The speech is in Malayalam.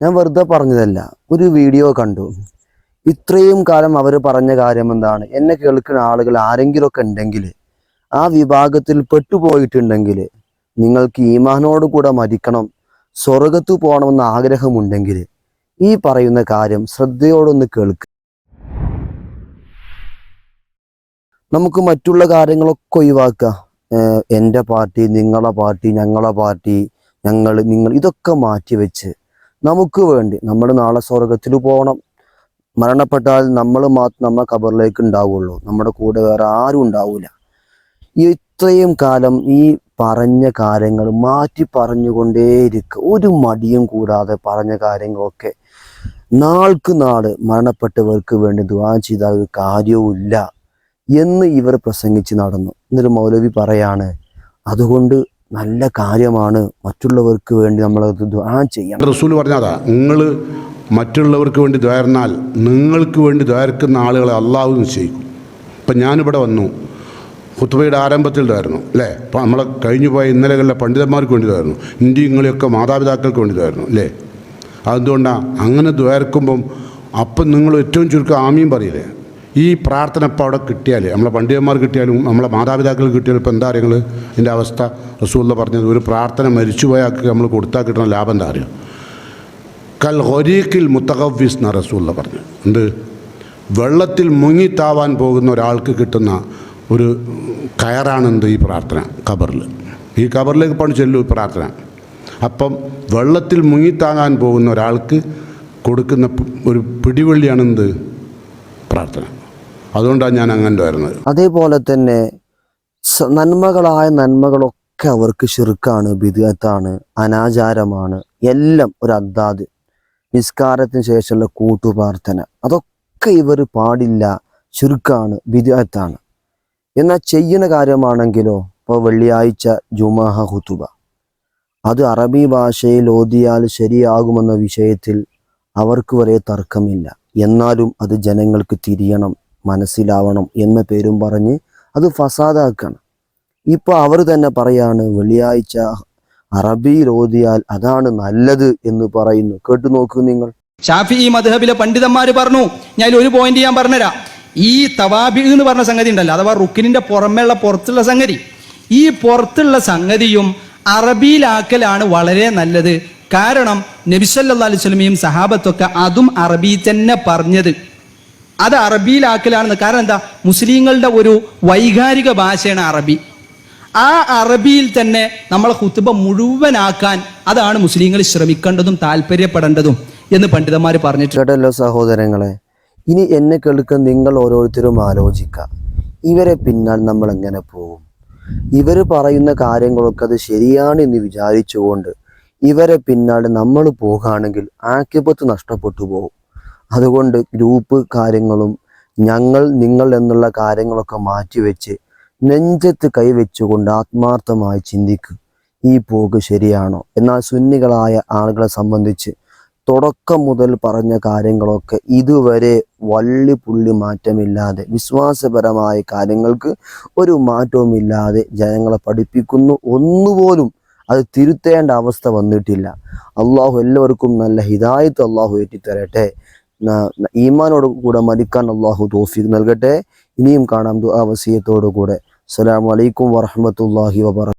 ഞാൻ വെറുതെ പറഞ്ഞതല്ല, ഒരു വീഡിയോ കണ്ടു. ഇത്രയും കാലം അവർ പറഞ്ഞ കാര്യം എന്താണ്? എന്നെ കേൾക്കുന്ന ആളുകൾ ആരെങ്കിലുമൊക്കെ ഉണ്ടെങ്കിൽ, ആ വിഭാഗത്തിൽ പെട്ടുപോയിട്ടുണ്ടെങ്കിൽ, നിങ്ങൾക്ക് ഈമാനോട് കൂടെ മരിക്കണം, സ്വർഗത്ത് പോകണമെന്ന് ആഗ്രഹമുണ്ടെങ്കിൽ ഈ പറയുന്ന കാര്യം ശ്രദ്ധയോടൊന്ന് കേൾക്കുക. നമുക്ക് മറ്റുള്ള കാര്യങ്ങളൊക്കെ ഒഴിവാക്കുക. എൻ്റെ പാർട്ടി, നിങ്ങളെ പാർട്ടി, ഞങ്ങളെ പാർട്ടി, നിങ്ങൾ ഇതൊക്കെ മാറ്റിവെച്ച് നമുക്ക് വേണ്ടി നമ്മൾ നാളെ സ്വർഗത്തിൽ പോകണം. മരണപ്പെട്ടാൽ നമ്മൾ മാത്രം നമ്മളെ ഖബറിലേക്ക് ഉണ്ടാവുള്ളൂ, നമ്മുടെ കൂടെ വേറെ ആരും ഉണ്ടാവില്ല. ഇത്രയും കാലം ഈ പറഞ്ഞ കാര്യങ്ങൾ മാറ്റി പറഞ്ഞുകൊണ്ടേയിരിക്കുക, ഒരു മടിയും കൂടാതെ പറഞ്ഞ കാര്യങ്ങളൊക്കെ നാൾക്ക് നാള് മരണപ്പെട്ടവർക്ക് വേണ്ടി ദുആ ചെയ്താൽ ഒരു കാര്യവുമില്ല എന്ന് ഇവർ പ്രസംഗിച്ച് നടന്നു. എന്നൊരു മൗലവി പറയാണ്, അതുകൊണ്ട് നല്ല കാര്യമാണ് മറ്റുള്ളവർക്ക് വേണ്ടി നമ്മൾ ദുആ ചെയ്യണം. റസൂൽ പറഞ്ഞതാ, നിങ്ങൾ മറ്റുള്ളവർക്ക് വേണ്ടി ദ്വാരന്നാൽ നിങ്ങൾക്ക് വേണ്ടി ദ്വാരക്കുന്ന ആളുകളെ അള്ളാഹു നിശ്ചയിക്കും. ഇപ്പം ഞാനിവിടെ വന്നു, ഖുത്ബയുടെ ആരംഭത്തിൽ ഇതായിരുന്നു അല്ലേ? അപ്പോൾ നമ്മളെ കഴിഞ്ഞു പോയ ഇന്നലെകളിലെ പണ്ഡിതന്മാർക്ക് വേണ്ടിയതായിരുന്നു, ഇന്ത്യങ്ങളെയൊക്കെ മാതാപിതാക്കൾക്ക് വേണ്ടിയതായിരുന്നു അല്ലേ? അതെന്തുകൊണ്ടാണ് അങ്ങനെ ദ്വാരക്കുമ്പം അപ്പം നിങ്ങൾ ഏറ്റവും ചുരുക്കം ആമീൻ പറയില്ലേ? ഈ പ്രാർത്ഥന ഇപ്പോൾ അവിടെ കിട്ടിയാൽ, നമ്മളെ പണ്ഡിതന്മാർ കിട്ടിയാലും നമ്മളെ മാതാപിതാക്കൾ കിട്ടിയാലും ഇപ്പം എന്താ അറിയുങ്ങൾ ഇതിൻ്റെ അവസ്ഥ? റസൂൽ പറഞ്ഞത്, ഒരു പ്രാർത്ഥന മരിച്ചുപോയാൾക്ക് നമ്മൾ കൊടുത്താൽ കിട്ടുന്ന ലാഭം എന്താ അറിയാം? കൽ ഖരീഖിൽ മുത്തഖവ്വിസ് എന്ന റസൂൽ പറഞ്ഞു. എന്ത്? വെള്ളത്തിൽ മുങ്ങിത്താവാൻ പോകുന്ന ഒരാൾക്ക് കിട്ടുന്ന ഒരു കയറാണെന്ത്? ഈ പ്രാർത്ഥന ഖബറിൽ. ഈ ഖബറിലേക്ക് പണി ചെല്ലു പ്രാർത്ഥന. അപ്പം വെള്ളത്തിൽ മുങ്ങിത്താങ്ങാൻ പോകുന്ന ഒരാൾക്ക് കൊടുക്കുന്ന ഒരു പിടിവള്ളിയാണെന്ത്? പ്രാർത്ഥന. അതുകൊണ്ടാണ് ഞാൻ അങ്ങനെ വരുന്നത്. അതേപോലെ തന്നെ നന്മകളൊക്കെ അവർക്ക് ശിർക്കാണ്, ബിദ്അത്താണ്, അനാചാരമാണ്, എല്ലാം ഒരു അദ്ദാദ്. നിസ്കാരത്തിന് ശേഷമുള്ള കൂട്ടുപ്രാർത്ഥന അതൊക്കെ ഇവർ പാടില്ല, ശിർക്കാണ്, ബിദ്അത്താണ്. എന്നാൽ ചെയ്യുന്ന കാര്യമാണെങ്കിലോ, ഇപ്പോൾ വെള്ളിയാഴ്ച ജുമുഅ ഖുതുബ, അത് അറബി ഭാഷയിൽ ഓതിയാൽ ശരിയാകുമെന്ന വിഷയത്തിൽ അവർക്ക് വരെ തർക്കമില്ല. എന്നാലും അത് ജനങ്ങൾക്ക് തിരിയണം, മനസ്സിലാവണം എന്ന പേരും പറഞ്ഞ് അത് ഫസാദാക്കണം. ഇപ്പോൾ അവർ തന്നെ പറയാണ് വെള്ളിയാഴ്ച അറബിയിൽ ഓതിയാൽ അതാണ് നല്ലത് എന്ന് പറയുന്നു. കേട്ടു നോക്കൂ നിങ്ങൾ. ഷാഫിഈ മദ്ഹബിലെ പണ്ഡിതന്മാർ പറഞ്ഞു. ഞാൻ ഒരു പോയിന്റ് ഞാൻ പറഞ്ഞുതരാം. ഈ തവാബി എന്ന് പറഞ്ഞ സംഗതി ഉണ്ടല്ലോ, അഥവാ റുക്കിനിന്റെ പുറമേയുള്ള പുറത്തുള്ള സംഗതി, ഈ പുറത്തുള്ള സംഗതിയും അറബിയിലാക്കലാണ് വളരെ നല്ലത്. കാരണം നബി സല്ലല്ലാഹു അലൈഹി വസല്ലമയും സഹാബത്തൊക്കെ അതും അറബി തന്നെ പറഞ്ഞത്, അത് അറബിയിലാക്കലാണെന്ന്. കാരണം എന്താ? മുസ്ലിങ്ങളുടെ ഒരു വൈകാരിക ഭാഷയാണ് അറബി. ആ അറബിയിൽ തന്നെ നമ്മളെ ഖുതുബ മുഴുവനാക്കാൻ അതാണ് മുസ്ലിങ്ങൾ ശ്രമിക്കേണ്ടതും താല്പര്യപ്പെടേണ്ടതും എന്ന് പണ്ഡിതന്മാർ പറഞ്ഞിട്ടുണ്ട്. കേട്ടല്ലോ സഹോദരങ്ങളെ. ഇനി എന്നെ കേൾക്കാൻ നിങ്ങൾ ഓരോരുത്തരും ആലോചിക്കുക, ഇവരെ പിന്നാൽ നമ്മൾ എങ്ങനെ പോകും? ഇവർ പറയുന്ന കാര്യങ്ങളൊക്കെ അത് ശരിയാണ് എന്ന് വിചാരിച്ചുകൊണ്ട് ഇവരെ പിന്നാലെ നമ്മൾ പോകുകയാണെങ്കിൽ ആക്കിബത്ത് നഷ്ടപ്പെട്ടു പോകും. അതുകൊണ്ട് ഗ്രൂപ്പ് കാര്യങ്ങളും നിങ്ങൾ എന്നുള്ള കാര്യങ്ങളൊക്കെ മാറ്റിവെച്ച് നെഞ്ചത്ത് കൈവച്ചുകൊണ്ട് ആത്മാർത്ഥമായി ചിന്തിക്കുക, ഈ പോക്ക് ശരിയാണോ? എന്നാൽ സുന്നികളായ ആളുകളെ സംബന്ധിച്ച് തുടക്കം മുതൽ പറഞ്ഞ കാര്യങ്ങളൊക്കെ ഇതുവരെ വള്ളി പുള്ളി മാറ്റമില്ലാതെ, വിശ്വാസപരമായ കാര്യങ്ങൾക്ക് ഒരു മാറ്റവുമില്ലാതെ ജനങ്ങളെ പഠിപ്പിക്കുന്നു. ഒന്നുപോലും അത് തിരുത്തേണ്ട അവസ്ഥ വന്നിട്ടില്ല. അള്ളാഹു എല്ലാവർക്കും നല്ല ഹിദായത്ത് അള്ളാഹു ഏറ്റിത്തരട്ടെ. ഈമാനോട് കൂടെ മരിക്കാൻ അള്ളാഹു തൗഫീഖ് നൽകട്ടെ. ഇനിയും കാണാം ദുആ വസിയത്തോടു കൂടെ. അസ്സലാമു അലൈക്കും വറഹ്മത്തുള്ളാഹി വബറകാതുഹു.